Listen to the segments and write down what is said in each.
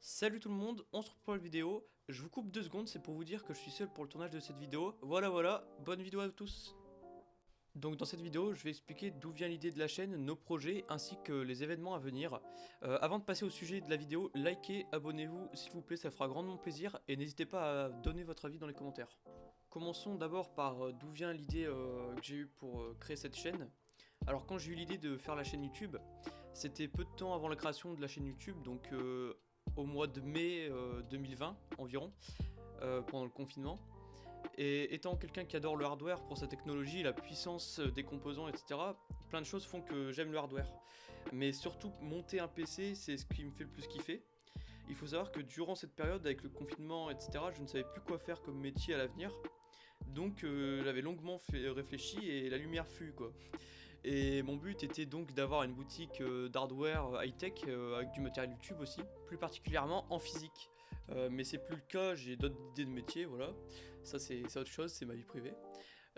Salut tout le monde, on se retrouve pour la vidéo. Je vous coupe 2 secondes, c'est pour vous dire que je suis seul pour le tournage de cette vidéo. Voilà, bonne vidéo à tous. Donc dans cette vidéo, je vais expliquer d'où vient l'idée de la chaîne, nos projets, ainsi que les événements à venir. Avant de passer au sujet de la vidéo, likez, abonnez-vous s'il vous plaît, ça fera grandement plaisir, et n'hésitez pas à donner votre avis dans les commentaires. Commençons d'abord par d'où vient l'idée que j'ai eue pour créer cette chaîne. Alors quand j'ai eu l'idée de faire la chaîne YouTube, c'était peu de temps avant la création de la chaîne YouTube, donc au mois de mai 2020 environ, pendant le confinement. Et étant quelqu'un qui adore le hardware pour sa technologie, la puissance des composants, etc., plein de choses font que j'aime le hardware. Mais surtout, monter un PC, c'est ce qui me fait le plus kiffer. Il faut savoir que durant cette période, avec le confinement, etc., je ne savais plus quoi faire comme métier à l'avenir. Donc j'avais longuement réfléchi et la lumière fut quoi. Et mon but était donc d'avoir une boutique d'hardware high-tech avec du matériel YouTube aussi, plus particulièrement en physique. Mais c'est plus le cas, j'ai d'autres idées de métier, voilà. Ça c'est autre chose, c'est ma vie privée.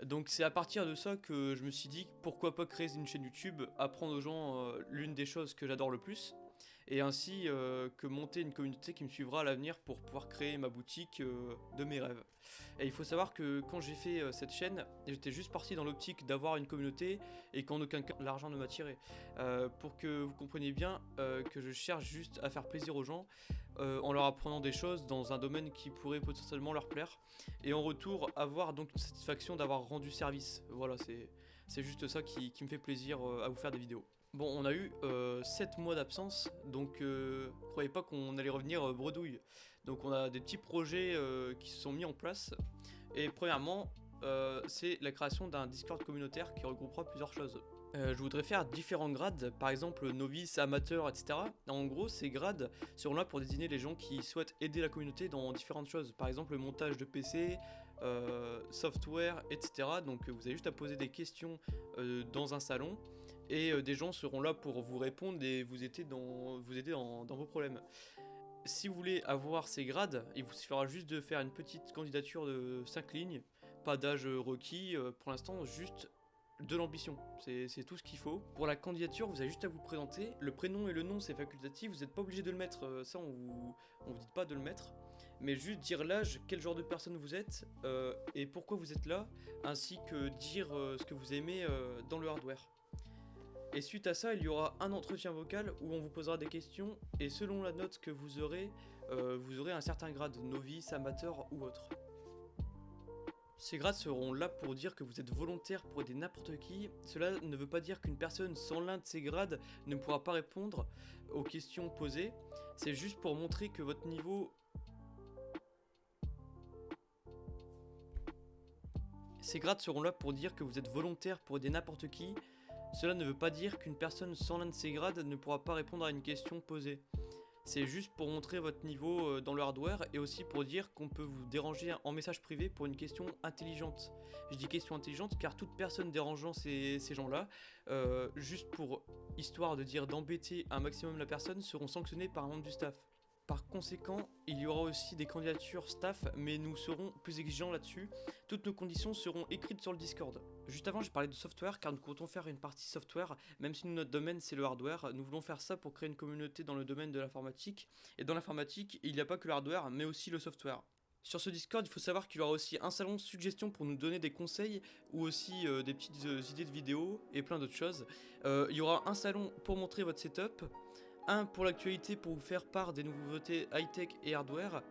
Donc c'est à partir de ça que je me suis dit pourquoi pas créer une chaîne YouTube, apprendre aux gens l'une des choses que j'adore le plus, et ainsi que monter une communauté qui me suivra à l'avenir pour pouvoir créer ma boutique de mes rêves. Et il faut savoir que quand j'ai fait cette chaîne, j'étais juste parti dans l'optique d'avoir une communauté et qu'en aucun cas l'argent ne m'attirait. Pour que vous compreniez bien que je cherche juste à faire plaisir aux gens en leur apprenant des choses dans un domaine qui pourrait potentiellement leur plaire, et en retour avoir donc une satisfaction d'avoir rendu service. Voilà, c'est juste ça qui me fait plaisir à vous faire des vidéos. Bon, on a eu 7 mois d'absence, donc croyez pas qu'on allait revenir bredouille. Donc on a des petits projets qui se sont mis en place. Et premièrement, c'est la création d'un Discord communautaire qui regroupera plusieurs choses. Je voudrais faire différents grades, par exemple novice, amateur, etc. En gros, ces grades seront là pour désigner les gens qui souhaitent aider la communauté dans différentes choses. Par exemple, le montage de PC, software, etc. Donc vous avez juste à poser des questions dans un salon, et des gens seront là pour vous répondre et vous aider dans vos problèmes. Si vous voulez avoir ces grades, il vous suffira juste de faire une petite candidature de 5 lignes, pas d'âge requis, pour l'instant juste de l'ambition, c'est tout ce qu'il faut. Pour la candidature, vous avez juste à vous présenter, le prénom et le nom c'est facultatif, vous n'êtes pas obligé de le mettre, ça on vous dit pas de le mettre, mais juste dire l'âge, quel genre de personne vous êtes, et pourquoi vous êtes là, ainsi que dire ce que vous aimez dans le hardware. Et suite à ça, il y aura un entretien vocal où on vous posera des questions, et selon la note que vous aurez un certain grade, novice, amateur ou autre. Ces grades seront là pour dire que vous êtes volontaire pour aider n'importe qui. Cela ne veut pas dire qu'une personne sans l'un de ces grades ne pourra pas répondre aux questions posées. C'est juste pour montrer que votre niveau... Ces grades seront là pour dire que vous êtes volontaire pour aider n'importe qui. Cela ne veut pas dire qu'une personne sans l'un de ces grades ne pourra pas répondre à une question posée. C'est juste pour montrer votre niveau dans le hardware, et aussi pour dire qu'on peut vous déranger en message privé pour une question intelligente. Je dis question intelligente car toute personne dérangeant ces gens-là, juste pour histoire de dire d'embêter un maximum la personne, seront sanctionnés par un membre du staff. Par conséquent, il y aura aussi des candidatures staff, mais nous serons plus exigeants là-dessus. Toutes nos conditions seront écrites sur le Discord. Juste avant, j'ai parlé de software, car nous comptons faire une partie software, même si notre domaine c'est le hardware. Nous voulons faire ça pour créer une communauté dans le domaine de l'informatique. Et dans l'informatique, il n'y a pas que le hardware, mais aussi le software. Sur ce Discord, il faut savoir qu'il y aura aussi un salon de suggestions pour nous donner des conseils, ou aussi des petites idées de vidéos, et plein d'autres choses. Il y aura un salon pour montrer votre setup, un pour l'actualité pour vous faire part des nouveautés high-tech et hardware,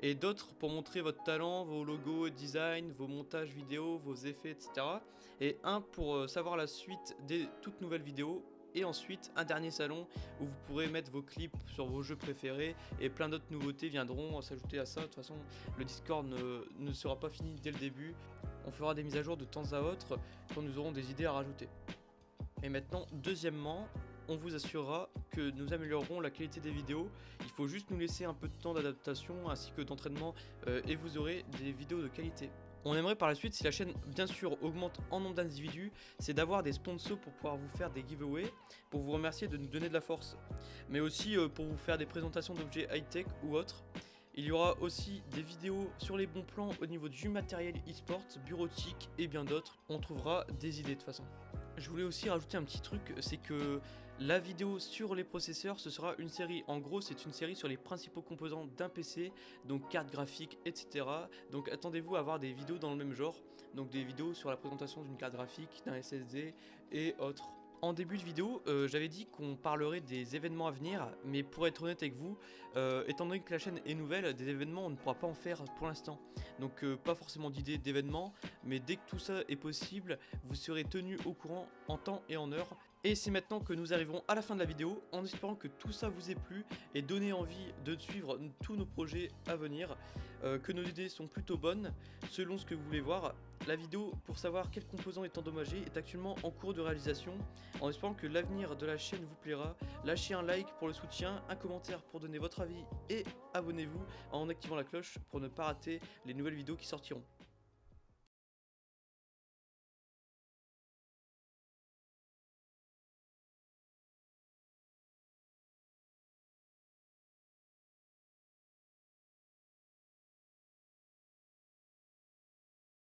et d'autres pour montrer votre talent, vos logos, design, vos montages vidéo, vos effets, etc. Et un pour savoir la suite des toutes nouvelles vidéos. Et ensuite un dernier salon où vous pourrez mettre vos clips sur vos jeux préférés, et plein d'autres nouveautés viendront s'ajouter à ça. De toute façon, le Discord ne sera pas fini dès le début. On fera des mises à jour de temps à autre quand nous aurons des idées à rajouter. Et maintenant, deuxièmement, on vous assurera que nous améliorerons la qualité des vidéos. Il faut juste nous laisser un peu de temps d'adaptation ainsi que d'entraînement, et vous aurez des vidéos de qualité. On aimerait par la suite, si la chaîne bien sûr augmente en nombre d'individus, c'est d'avoir des sponsors pour pouvoir vous faire des giveaways, pour vous remercier de nous donner de la force, mais aussi pour vous faire des présentations d'objets high-tech ou autres. Il y aura aussi des vidéos sur les bons plans au niveau du matériel e-sport, bureautique et bien d'autres. On trouvera des idées de toute façon. Je voulais aussi rajouter un petit truc, c'est que La vidéo sur les processeurs, ce sera une série, en gros c'est une série sur les principaux composants d'un PC, donc carte graphique, etc. Donc attendez-vous à avoir des vidéos dans le même genre, donc des vidéos sur la présentation d'une carte graphique, d'un SSD et autres. En début de vidéo, j'avais dit qu'on parlerait des événements à venir, mais pour être honnête avec vous, étant donné que la chaîne est nouvelle, des événements on ne pourra pas en faire pour l'instant. Donc pas forcément d'idée d'événements, mais dès que tout ça est possible, vous serez tenu au courant en temps et en heure. Et c'est maintenant que nous arrivons à la fin de la vidéo, en espérant que tout ça vous ait plu et donné envie de suivre tous nos projets à venir, que nos idées sont plutôt bonnes, selon ce que vous voulez voir. La vidéo pour savoir quel composant est endommagé est actuellement en cours de réalisation, en espérant que l'avenir de la chaîne vous plaira. Lâchez un like pour le soutien, un commentaire pour donner votre avis et abonnez-vous en activant la cloche pour ne pas rater les nouvelles vidéos qui sortiront.